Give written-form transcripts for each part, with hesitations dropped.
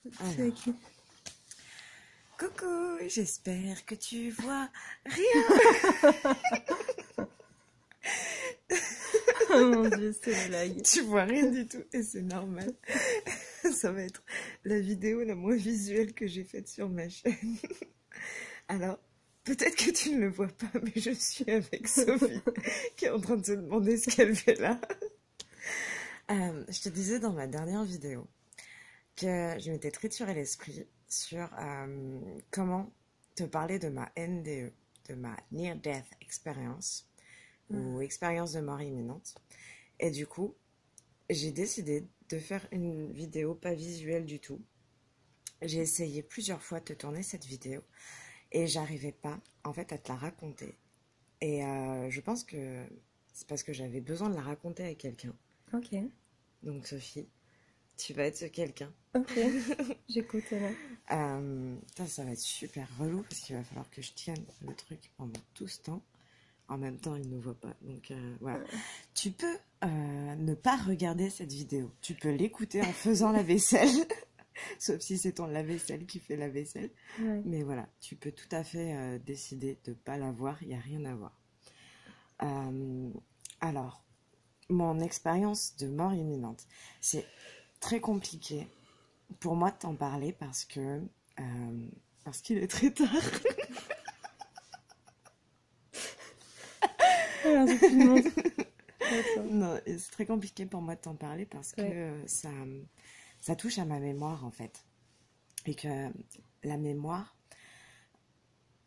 C'est Alors, qui? coucou, j'espère que tu vois rien. Oh mon dieu, c'est une blague. Tu vois rien du tout et c'est normal. Ça va être la vidéo la moins visuelle que j'ai faite sur ma chaîne. Alors, peut-être que tu ne le vois pas, mais je suis avec Sophie qui est en train de se demander ce qu'elle fait là. Je te disais dans ma dernière vidéo que je m'étais trituré l'esprit sur comment te parler de ma NDE, de ma Near Death Experience, ou expérience de mort imminente. Et du coup, j'ai décidé de faire une vidéo pas visuelle du tout. J'ai essayé plusieurs fois de te tourner cette vidéo et j'arrivais pas en fait à te la raconter. Et je pense que c'est parce que j'avais besoin de la raconter à quelqu'un. Ok, Donc Sophie, tu vas être ce quelqu'un. ok, j'écoute là. Ça va être super relou parce qu'il va falloir que je tienne le truc pendant tout ce temps. En même temps, il ne voit pas. Donc voilà. Tu peux ne pas regarder cette vidéo. Tu peux l'écouter en faisant la vaisselle. Sauf si c'est ton lave-vaisselle qui fait la vaisselle. Ouais. Mais voilà, tu peux tout à fait décider de ne pas la voir. Il n'y a rien à voir. Alors, mon expérience de mort imminente, c'est très compliqué pour moi de t'en parler parce qu'il est très tard. Alors, j'ai plus de monde. Attends. Non, et c'est très compliqué pour moi de t'en parler parce que ça touche à ma mémoire en fait. Et que la mémoire,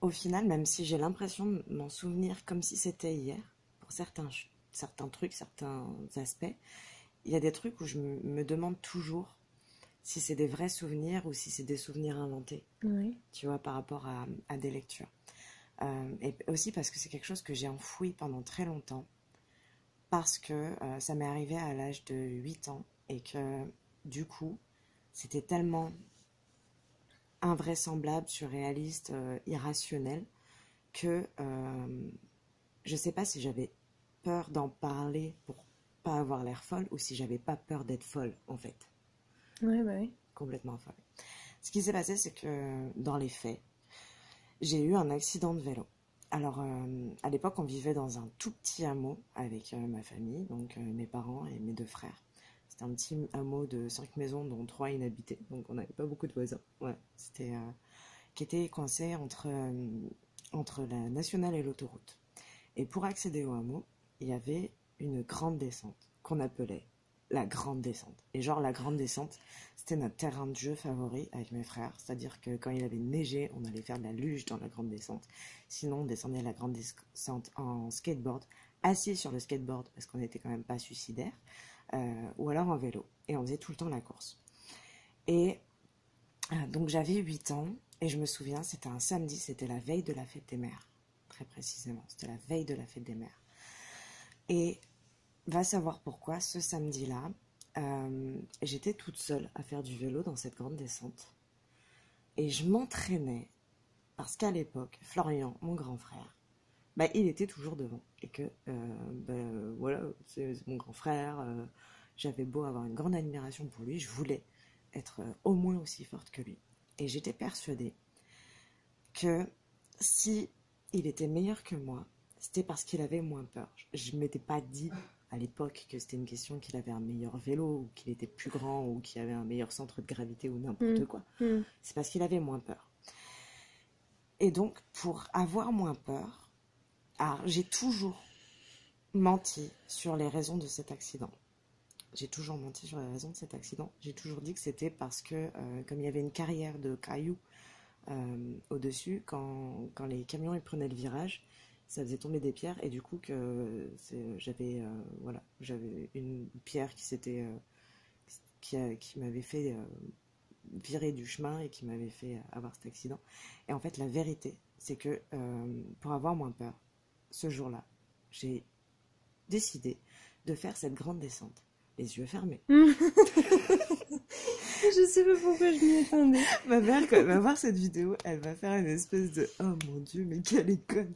au final, même si j'ai l'impression de m'en souvenir comme si c'était hier, pour certains trucs, certains aspects, il y a des trucs où je me demande toujours si c'est des vrais souvenirs ou si c'est des souvenirs inventés, Oui. tu vois, par rapport à des lectures. Et aussi parce que c'est quelque chose que j'ai enfoui pendant très longtemps, parce que ça m'est arrivé à l'âge de 8 ans et que du coup, c'était tellement invraisemblable, surréaliste, irrationnel que je sais pas si j'avais peur d'en parler pour pas avoir l'air folle ou si j'avais pas peur d'être folle en fait, Ouais, bah oui. complètement folle. Ce qui s'est passé, c'est que dans les faits, j'ai eu un accident de vélo. Alors, à l'époque, on vivait dans un tout petit hameau avec ma famille, donc mes parents et mes 2 frères. C'était un petit hameau de 5 maisons, dont 3 inhabitées, donc on n'avait pas beaucoup de voisins. Ouais, c'était qui était coincé entre la nationale et l'autoroute. Et pour accéder au hameau, il y avait une grande descente qu'on appelait la grande descente. Et genre la grande descente, c'était notre terrain de jeu favori avec mes frères. C'est-à-dire que quand il avait neigé, on allait faire de la luge dans la grande descente. Sinon, on descendait la grande descente en skateboard, assis sur le skateboard parce qu'on n'était quand même pas suicidaire, ou alors en vélo. Et on faisait tout le temps la course. Et donc j'avais 8 ans et je me souviens, c'était un samedi, c'était la veille de la fête des mères, très précisément. C'était la veille de la fête des mères. Et va savoir pourquoi, ce samedi-là, j'étais toute seule à faire du vélo dans cette grande descente. Et je m'entraînais parce qu'à l'époque, Florian, mon grand frère, bah, il était toujours devant. Et que, voilà, c'est mon grand frère. J'avais beau avoir une grande admiration pour lui, je voulais être au moins aussi forte que lui. Et j'étais persuadée que si il était meilleur que moi, c'était parce qu'il avait moins peur. Je ne m'étais pas dit à l'époque que c'était une question qu'il avait un meilleur vélo, ou qu'il était plus grand, ou qu'il avait un meilleur centre de gravité, ou n'importe quoi. C'est parce qu'il avait moins peur. Et donc, pour avoir moins peur, j'ai toujours menti sur les raisons de cet accident. J'ai toujours menti sur les raisons de cet accident. J'ai toujours dit que c'était parce que, comme il y avait une carrière de cailloux au-dessus, quand les camions ils prenaient le virage, ça faisait tomber des pierres et du coup que j'avais une pierre qui m'avait fait virer du chemin et qui m'avait fait avoir cet accident. Et en fait, la vérité, c'est que pour avoir moins peur, ce jour-là, j'ai décidé de faire cette grande descente, les yeux fermés. Je sais pas pourquoi je m'y attendais. Ma mère, quand elle va voir cette vidéo, elle va faire une espèce de « Oh mon Dieu, mais quelle est conne !»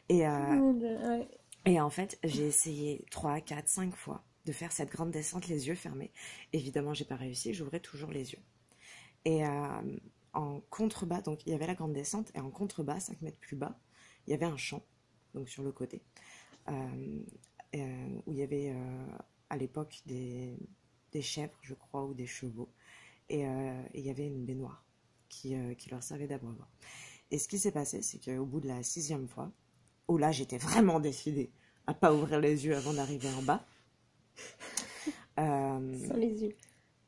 Ouais. Et en fait, j'ai essayé 3, 4, 5 fois de faire cette grande descente les yeux fermés. Évidemment, j'ai pas réussi, j'ouvrais toujours les yeux. Et en contrebas, donc il y avait la grande descente, et en contrebas, 5 mètres plus bas, il y avait un champ, donc sur le côté, où il y avait à l'époque des chèvres, je crois, ou des chevaux. Et il y avait une baignoire qui leur servait d'abreuvoir. Et ce qui s'est passé, c'est qu'au bout de la 6e fois, où là j'étais vraiment décidée à pas ouvrir les yeux avant d'arriver en bas, Sans les yeux.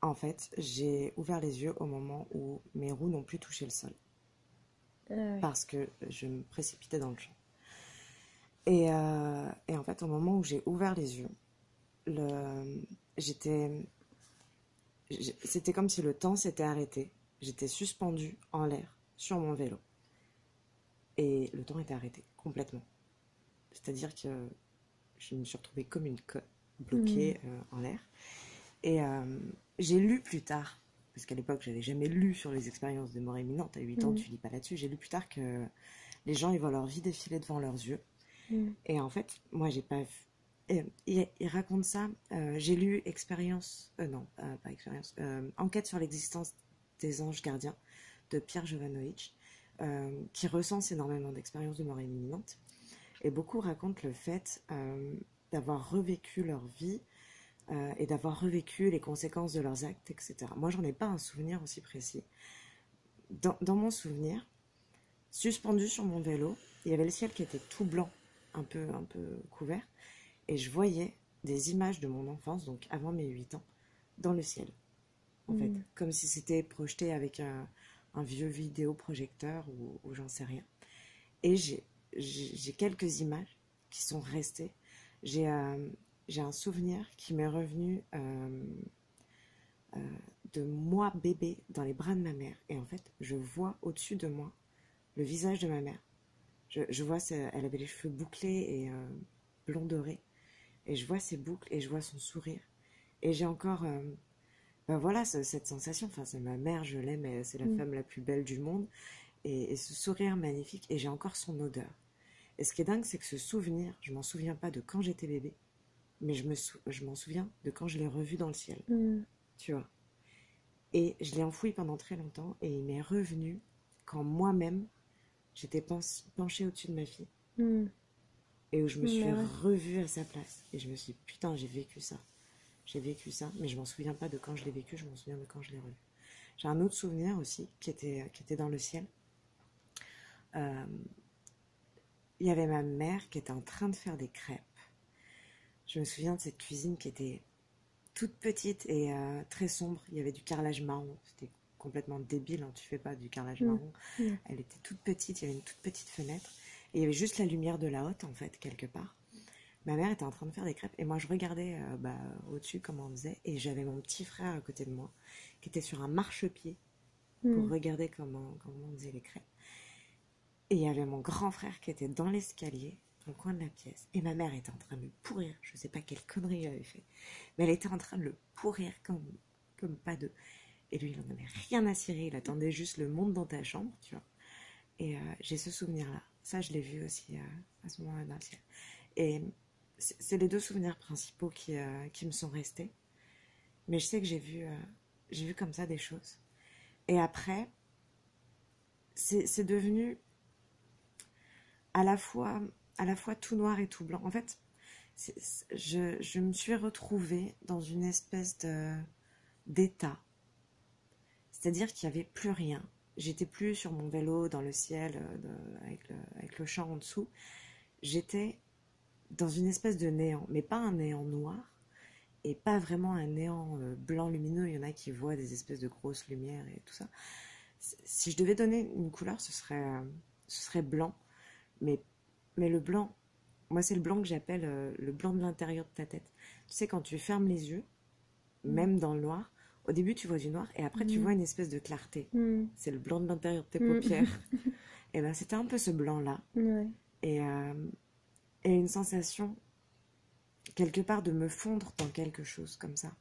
en fait, j'ai ouvert les yeux au moment où mes roues n'ont plus touché le sol. Ouais. Parce que je me précipitais dans le champ. Et en fait, au moment où j'ai ouvert les yeux, c'était comme si le temps s'était arrêté. J'étais suspendue en l'air sur mon vélo. Et le temps était arrêté, complètement. C'est-à-dire que je me suis retrouvée comme une conne, bloquée en l'air. Et j'ai lu plus tard, parce qu'à l'époque, j'avais jamais lu sur les expériences de mort imminente. À 8 ans, tu lis pas là-dessus. J'ai lu plus tard que les gens, ils voient leur vie défiler devant leurs yeux. Et en fait, moi, j'ai pas vu. Il raconte ça. J'ai lu Enquête sur l'existence des anges gardiens de Pierre Jovanovic, qui recense énormément d'expériences de mort imminente. Et beaucoup racontent le fait d'avoir revécu leur vie et d'avoir revécu les conséquences de leurs actes, etc. Moi, j'en ai pas un souvenir aussi précis. Dans mon souvenir, suspendu sur mon vélo, il y avait le ciel qui était tout blanc, un peu couvert, et je voyais des images de mon enfance, donc avant mes 8 ans, dans le ciel, en fait, comme si c'était projeté avec un vieux vidéoprojecteur ou j'en sais rien. Et j'ai quelques images qui sont restées. J'ai un souvenir qui m'est revenu de moi bébé dans les bras de ma mère, et en fait, je vois au-dessus de moi le visage de ma mère. Je vois, elle avait les cheveux bouclés et blond doré, et je vois ses boucles et je vois son sourire. Et j'ai encore, voilà, cette sensation. Enfin, c'est ma mère, je l'aime, c'est la femme la plus belle du monde, et ce sourire magnifique. Et j'ai encore son odeur. Et ce qui est dingue, c'est que ce souvenir, je m'en souviens pas de quand j'étais bébé, mais je m'en souviens de quand je l'ai revu dans le ciel. Tu vois. Et je l'ai enfoui pendant très longtemps, et il m'est revenu quand moi-même j'étais penchée au-dessus de ma fille. Et où je me suis revue à sa place. Et je me suis dit, putain, j'ai vécu ça. J'ai vécu ça, mais je m'en souviens pas de quand je l'ai vécu, je m'en souviens de quand je l'ai revu. J'ai un autre souvenir aussi qui était dans le ciel. Il y avait ma mère qui était en train de faire des crêpes. Je me souviens de cette cuisine qui était toute petite et très sombre. Il y avait du carrelage marron. C'était complètement débile, hein. Tu fais pas du carrelage marron. Elle était toute petite, il y avait une toute petite fenêtre. Et il y avait juste la lumière de la hotte, en fait, quelque part. Ma mère était en train de faire des crêpes et moi je regardais au-dessus comment on faisait, et j'avais mon petit frère à côté de moi qui était sur un marchepied pour regarder comment on faisait les crêpes. Et il y avait mon grand frère qui était dans l'escalier, dans le coin de la pièce, et ma mère était en train de le pourrir. Je sais pas quelle connerie elle avait fait, mais elle était en train de le pourrir comme pas deux. Et lui, il en avait rien à cirer, il attendait juste le monde dans ta chambre, tu vois. Et j'ai ce souvenir-là. Ça, je l'ai vu aussi à ce moment-là dans le ciel. Et c'est les deux souvenirs principaux qui me sont restés. Mais je sais que j'ai vu comme ça des choses. Et après, c'est devenu à la fois tout noir et tout blanc. En fait, je me suis retrouvée dans une espèce d'état. C'est-à-dire qu'il n'y avait plus rien. J'étais plus sur mon vélo dans le ciel avec le champ en dessous. J'étais dans une espèce de néant, mais pas un néant noir et pas vraiment un néant blanc lumineux. Il y en a qui voient des espèces de grosses lumières et tout ça. Si je devais donner une couleur, ce serait blanc, mais le blanc, moi c'est le blanc que j'appelle le blanc de l'intérieur de ta tête. Tu sais, quand tu fermes les yeux, même dans le noir, au début tu vois du noir et après tu vois une espèce de clarté. C'est le blanc de l'intérieur de tes paupières. Et ben c'était un peu ce blanc là. Et une sensation quelque part de me fondre dans quelque chose comme ça.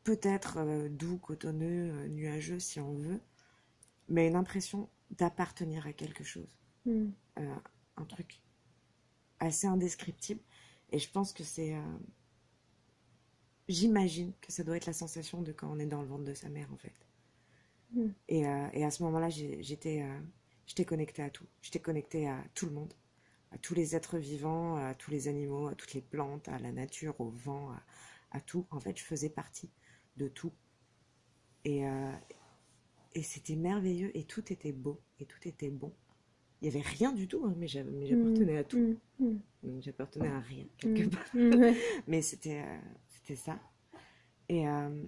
Peut-être doux, cotonneux, nuageux si on veut, mais une impression d'appartenir à quelque chose. Un truc assez indescriptible. Et je pense que c'est... j'imagine que ça doit être la sensation de quand on est dans le ventre de sa mère, en fait. Mm. Et à ce moment-là, j'étais connectée à tout. J'étais connectée à tout le monde, à tous les êtres vivants, à tous les animaux, à toutes les plantes, à la nature, au vent, à tout. En fait, je faisais partie de tout. Et, euh, et c'était merveilleux, et tout était beau, et tout était bon. Il n'y avait rien du tout, hein, mais Mm. j'appartenais à tout. Mm. Mm. Donc j'appartenais à rien, quelque Mm. part. Ouais. Mais c'était ça. Et, euh,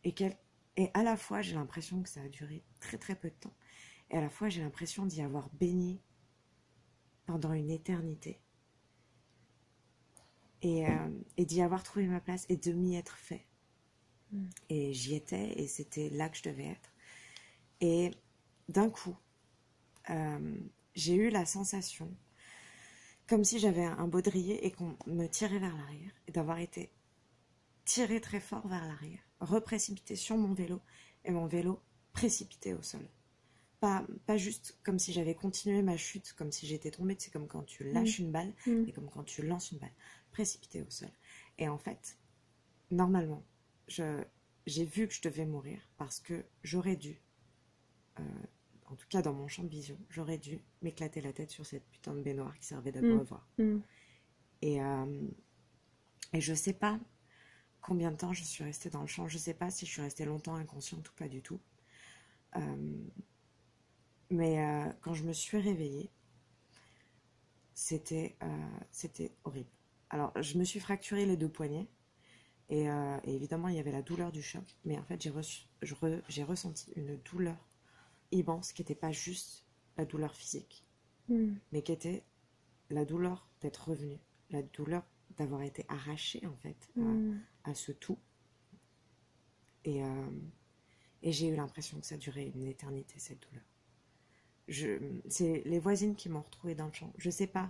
et, quel- et à la fois, j'ai l'impression que ça a duré très très peu de temps. Et à la fois, j'ai l'impression d'y avoir baigné pendant une éternité. Et d'y avoir trouvé ma place et de m'y être fait. Mm. Et j'y étais et c'était là que je devais être. Et d'un coup, euh, j'ai eu la sensation, comme si j'avais un baudrier et qu'on me tirait vers l'arrière, et d'avoir été tiré très fort vers l'arrière, reprécipité sur mon vélo, et mon vélo précipité au sol. Pas juste comme si j'avais continué ma chute, comme si j'étais tombée, c'est comme quand tu Mm. lâches une balle, Mm. et comme quand tu lances une balle, précipité au sol. Et en fait, normalement, j'ai vu que je devais mourir parce que j'aurais dû, euh, en tout cas dans mon champ de vision, j'aurais dû m'éclater la tête sur cette putain de baignoire qui servait d'abreuvoir. Mm. Et, euh, et je sais pas combien de temps je suis restée dans le champ, je sais pas si je suis restée longtemps inconsciente ou pas du tout. Mais quand je me suis réveillée, c'était horrible. Alors, je me suis fracturé les deux poignets. Et évidemment, il y avait la douleur du choc. Mais en fait, j'ai ressenti une douleur immense qui n'était pas juste la douleur physique, Mm. mais qui était la douleur d'être revenu, la douleur d'avoir été arraché en fait Mm. à ce tout. Et, euh, et j'ai eu l'impression que ça durait une éternité, cette douleur. C'est les voisines qui m'ont retrouvée dans le champ. Je ne sais pas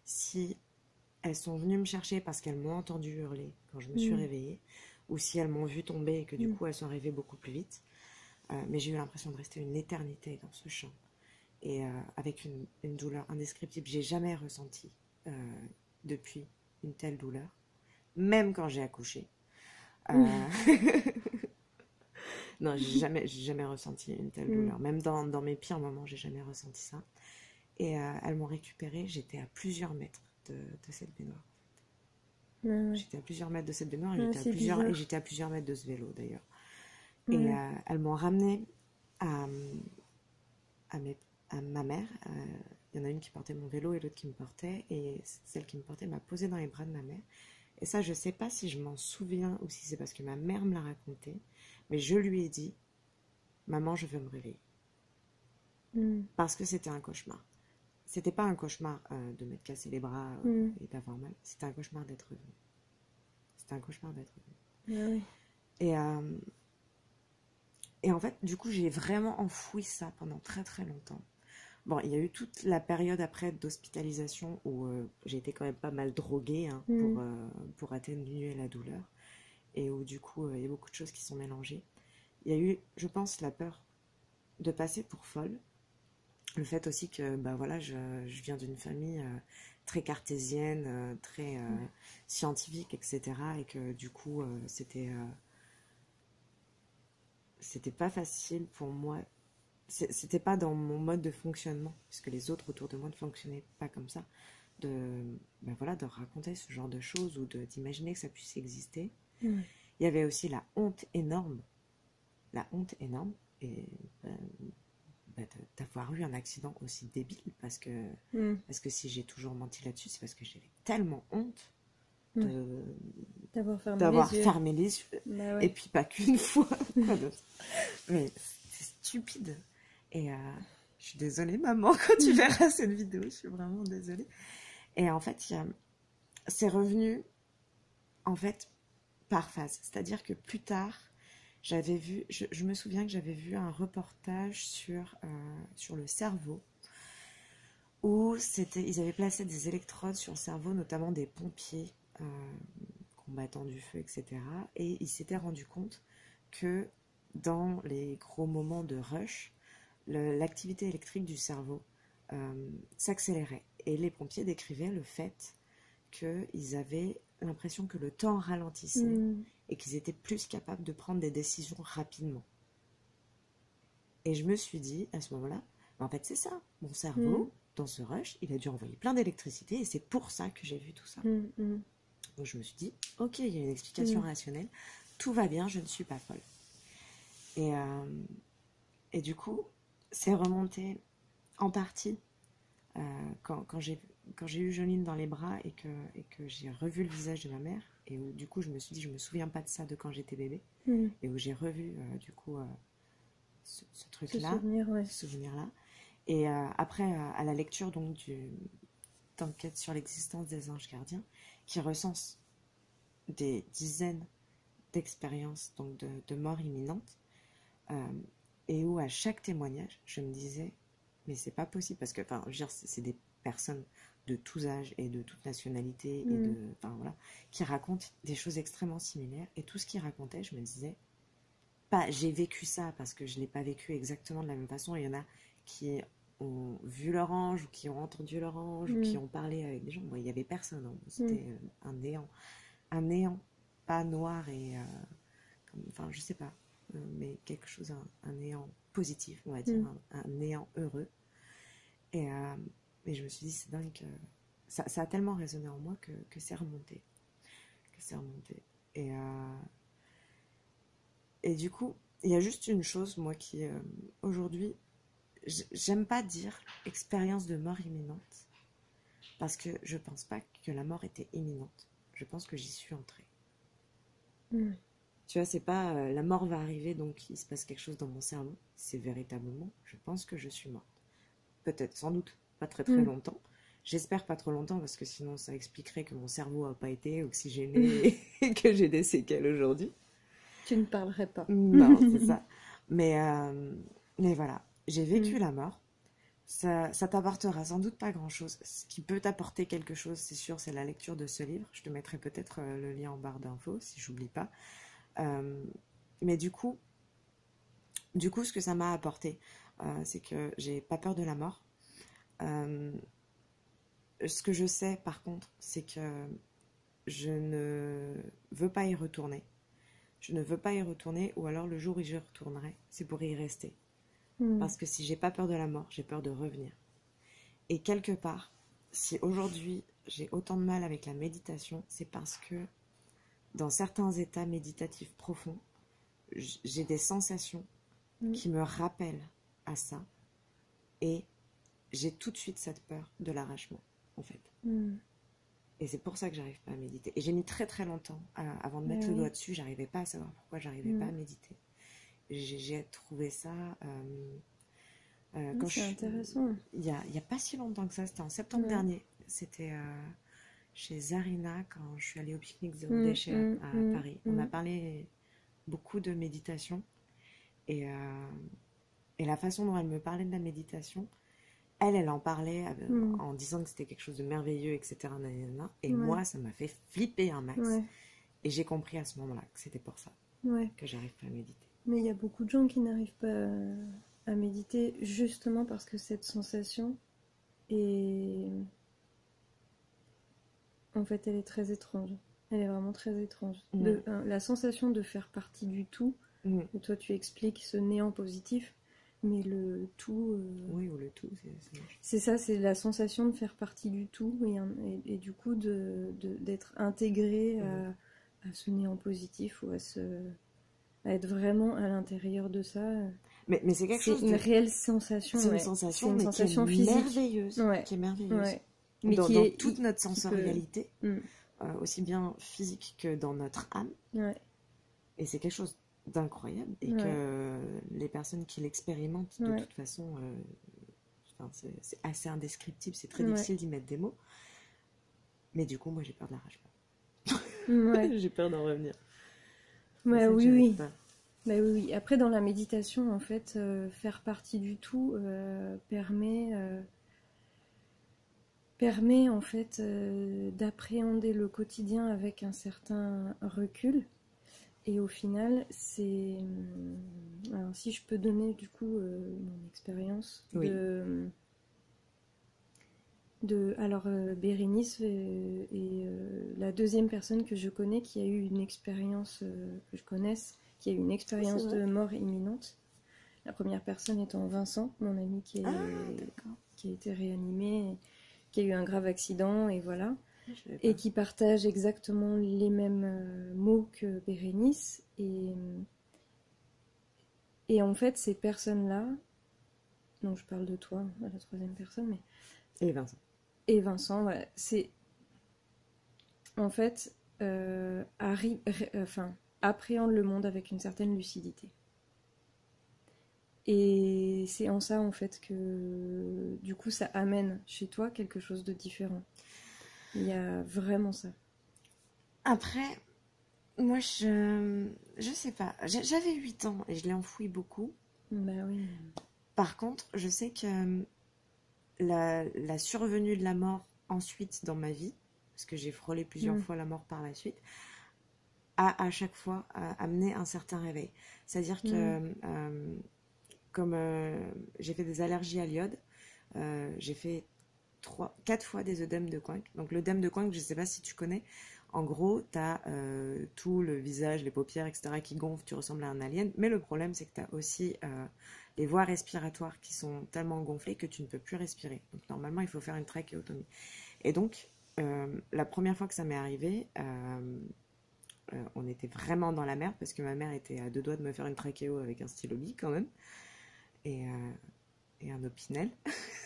si elles sont venues me chercher parce qu'elles m'ont entendu hurler quand je me suis Mm. réveillée, ou si elles m'ont vu tomber et que du Mm. coup elles sont arrivées beaucoup plus vite. Mais j'ai eu l'impression de rester une éternité dans ce champ. Et avec une douleur indescriptible. J'ai jamais ressenti depuis une telle douleur, même quand j'ai accouché. Euh, non, j'ai jamais ressenti une telle Mm. douleur. Même dans mes pires moments, j'ai jamais ressenti ça. Et elles m'ont récupérée. J'étais à plusieurs mètres de cette baignoire. Ouais, ouais. J'étais à plusieurs mètres de cette baignoire Ah, c'est bizarre. et j'étais à plusieurs mètres de ce vélo d'ailleurs. Ouais. Et elles m'ont ramenée à, à, mes, à ma mère. Il y en a une qui portait mon vélo et l'autre qui me portait. Et celle qui me portait m'a posée dans les bras de ma mère. Et ça, je ne sais pas si je m'en souviens ou si c'est parce que ma mère me l'a raconté. Mais je lui ai dit, maman, je veux me réveiller. Mm. Parce que c'était un cauchemar. C'était pas un cauchemar de m'être cassé les bras et d'avoir mal. C'était un cauchemar d'être revenu. C'était un cauchemar d'être revenu. Ah, ouais. Et, euh, et en fait, du coup, j'ai vraiment enfoui ça pendant très très longtemps. Bon, il y a eu toute la période après d'hospitalisation où j'ai été quand même pas mal droguée hein, pour atténuer la douleur. Et où du coup, il y a beaucoup de choses qui sont mélangées. Il y a eu, je pense, la peur de passer pour folle. Le fait aussi que bah, voilà, je viens d'une famille très cartésienne, très scientifique, etc. Et que du coup, c'était pas facile pour moi. C'était pas dans mon mode de fonctionnement, puisque les autres autour de moi ne fonctionnaient pas comme ça, ben voilà, de raconter ce genre de choses ou d'imaginer que ça puisse exister. Mm. Il y avait aussi la honte énorme, et d'avoir eu un accident aussi débile, parce que si j'ai toujours menti là-dessus, c'est parce que j'avais tellement honte D'avoir fermé les yeux. fermé les yeux. Bah ouais. Et puis pas qu'une fois. Quoi d'autre. Mais c'est stupide. Et je suis désolée, maman, quand tu verras cette vidéo, je suis vraiment désolée. Et en fait, c'est revenu, en fait, par phase. C'est-à-dire que plus tard, j'avais vu, je me souviens que j'avais vu un reportage sur le cerveau, où ils avaient placé des électrodes sur le cerveau, notamment des pompiers, combattants du feu, etc. Et ils s'étaient rendus compte que dans les gros moments de rush, l'activité électrique du cerveau s'accélérait. Et les pompiers décrivaient le fait qu'ils avaient l'impression que le temps ralentissait et qu'ils étaient plus capables de prendre des décisions rapidement. Et je me suis dit, à ce moment-là, en fait, c'est ça. Mon cerveau, dans ce rush, il a dû envoyer plein d'électricité et c'est pour ça que j'ai vu tout ça. Donc je me suis dit, ok, il y a une explication rationnelle. Tout va bien, je ne suis pas folle. Et du coup, c'est remonté en partie quand j'ai eu Joline dans les bras et que j'ai revu le visage de ma mère. Et où, du coup, je me suis dit, je me souviens pas de ça de quand j'étais bébé. Et où j'ai revu, du coup, ce truc-là, ce souvenir-là. Et après, à la lecture donc d'enquête sur l'existence des anges gardiens, qui recense des dizaines d'expériences donc de mort imminente, et où à chaque témoignage, je me disais, mais c'est pas possible, parce que, enfin, je veux dire, c'est des personnes de tous âges et de toute nationalité, et enfin voilà, qui racontent des choses extrêmement similaires, et tout ce qu'ils racontaient, je me disais, pas j'ai vécu ça, parce que je l'ai pas vécu exactement de la même façon. Il y en a qui ont vu leur ange, ou qui ont entendu leur ange, ou qui ont parlé avec des gens. Bon, il y avait personne, hein. C'était un néant, pas noir et enfin je sais pas, mais quelque chose, un néant positif, on va dire, un néant heureux. Et je me suis dit, c'est dingue, ça a tellement résonné en moi que c'est remonté, et du coup, il y a juste une chose, moi, qui aujourd'hui, j'aime pas dire expérience de mort imminente, parce que je pense pas que la mort était imminente. Je pense que j'y suis entrée. Tu vois, c'est pas la mort va arriver, donc il se passe quelque chose dans mon cerveau. C'est véritablement, je pense que je suis morte. Peut-être, sans doute, pas très très longtemps. J'espère pas trop longtemps, parce que sinon ça expliquerait que mon cerveau a pas été oxygéné et que j'ai des séquelles aujourd'hui. Tu ne parlerais pas. Non, c'est ça. Mais voilà, j'ai vécu la mort. Ça t'apportera sans doute pas grand-chose. Ce qui peut t'apporter quelque chose, c'est sûr, c'est la lecture de ce livre. Je te mettrai peut-être le lien en barre d'infos, si j'oublie pas. Mais du coup, ce que ça m'a apporté, c'est que j'ai pas peur de la mort. Ce que je sais, par contre, c'est que je ne veux pas y retourner. Je ne veux pas y retourner, ou alors le jour où j'y retournerai, c'est pour y rester. Parce que si j'ai pas peur de la mort, j'ai peur de revenir. Et quelque part, si aujourd'hui j'ai autant de mal avec la méditation, c'est parce que dans certains états méditatifs profonds, j'ai des sensations qui me rappellent à ça. Et j'ai tout de suite cette peur de l'arrachement, en fait. Et c'est pour ça que j'arrive pas à méditer. Et j'ai mis très très longtemps avant de mettre le doigt dessus. J'arrivais pas à savoir pourquoi j'arrivais pas à méditer. J'ai trouvé ça... c'est intéressant. Il y a pas si longtemps que ça, c'était en septembre dernier. C'était chez Zarina, quand je suis allée au pique-nique zéro déchet à Paris. On a parlé beaucoup de méditation. Et la façon dont elle me parlait de la méditation, elle en parlait en disant que c'était quelque chose de merveilleux, etc. Et moi, ça m'a fait flipper un max. Et j'ai compris à ce moment-là que c'était pour ça que j'arrive pas à méditer. Mais il y a beaucoup de gens qui n'arrivent pas à méditer justement parce que cette sensation est... En fait, elle est très étrange. Elle est vraiment très étrange. La sensation de faire partie du tout, et toi tu expliques ce néant positif, mais le tout... Oui, ou le tout, c'est ça, c'est la sensation de faire partie du tout, et du coup d'être intégré à ce néant positif, ou à être vraiment à l'intérieur de ça. Mais c'est quelque chose une réelle sensation. C'est une sensation, mais sensation qui est merveilleuse. Qui est merveilleuse. Mais dans toute notre sensorialité, aussi bien physique que dans notre âme. Et c'est quelque chose d'incroyable. Et que les personnes qui l'expérimentent, de toute façon, c'est assez indescriptible. C'est très difficile d'y mettre des mots. Mais du coup, moi, j'ai peur de l'arrachement. J'ai peur d'en revenir. Oui. Bah oui. Après, dans la méditation, en fait, faire partie du tout permet en fait d'appréhender le quotidien avec un certain recul. Et au final, c'est... Alors, si je peux donner, du coup, mon expérience Alors, Bérénice est la deuxième personne que je connais qui a eu une expérience, que je connaisse, qui a eu une expérience de mort imminente. La première personne étant Vincent, mon ami qui a été réanimé, qui a eu un grave accident, et voilà. Et qui partage exactement les mêmes mots que Bérénice. Et en fait, ces personnes-là, donc je parle de toi, la troisième personne, mais... Et Vincent, voilà, c'est... En fait, appréhende le monde avec une certaine lucidité. Et c'est en ça, en fait, que du coup, ça amène chez toi quelque chose de différent. Il y a vraiment ça. Après, moi, je sais pas. J'avais 8 ans et je l'ai enfoui beaucoup. Bah oui. Par contre, je sais que la survenue de la mort ensuite dans ma vie, parce que j'ai frôlé plusieurs fois la mort par la suite, a à chaque fois amené un certain réveil. C'est-à-dire que, comme j'ai fait des allergies à l'iode, j'ai fait 4 fois des œdèmes de Coinck. Donc l'œdème de Coinck, je ne sais pas si tu connais, en gros, tu as tout le visage, les paupières, etc. qui gonflent, tu ressembles à un alien, mais le problème, c'est que tu as aussi les voies respiratoires qui sont tellement gonflées que tu ne peux plus respirer. Donc normalement, il faut faire une trachéotomie. Et donc, la première fois que ça m'est arrivé, on était vraiment dans la merde parce que ma mère était à 2 doigts de me faire une trachéo avec un stylo bic quand même. Et un opinel.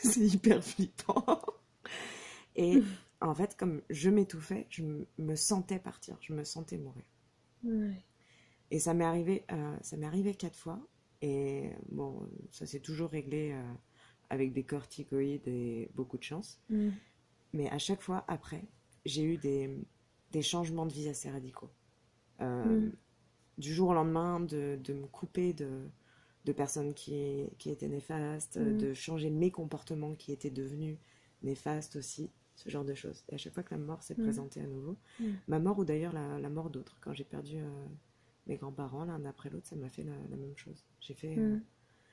C'est hyper flippant. Et en fait, comme je m'étouffais, je me sentais partir, je me sentais mourir. Ouais. Et ça m'est arrivé 4 fois. Et bon, ça s'est toujours réglé avec des corticoïdes et beaucoup de chance. Mais à chaque fois, après, j'ai eu des changements de vie assez radicaux. Du jour au lendemain, de me couper de personnes qui étaient néfastes, de changer mes comportements qui étaient devenus néfastes aussi, ce genre de choses. Et à chaque fois que la mort s'est présentée à nouveau, ma mort ou d'ailleurs la mort d'autres, quand j'ai perdu mes grands-parents l'un après l'autre, ça m'a fait la même chose. J'ai fait...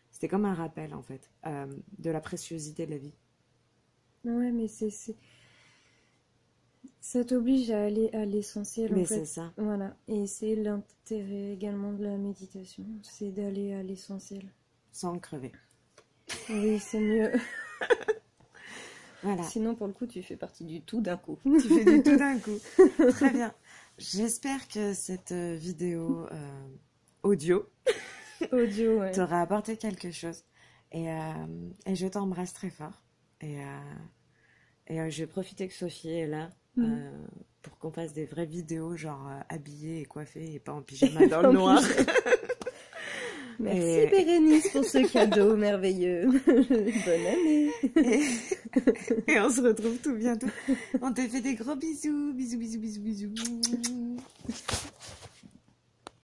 C'était comme un rappel, en fait, de la préciosité de la vie. Ouais, mais ça t'oblige à aller à l'essentiel, en fait. Mais c'est ça. Voilà. Et c'est l'intérêt également de la méditation, c'est d'aller à l'essentiel. Sans crever. Oui, c'est mieux. Voilà. Sinon, pour le coup, tu fais partie du tout d'un coup. Tu fais du tout d'un coup. Très bien. J'espère que cette vidéo audio ouais. t'aura apporté quelque chose. Et je t'embrasse très fort. Et je vais profiter que Sophie est là pour qu'on fasse des vraies vidéos, genre habillée et coiffée et pas en pyjama dans le noir. Merci Bérénice pour ce cadeau merveilleux. Bonne année. Et on se retrouve tout bientôt. On te fait des gros bisous. Bisous, bisous, bisous, bisous.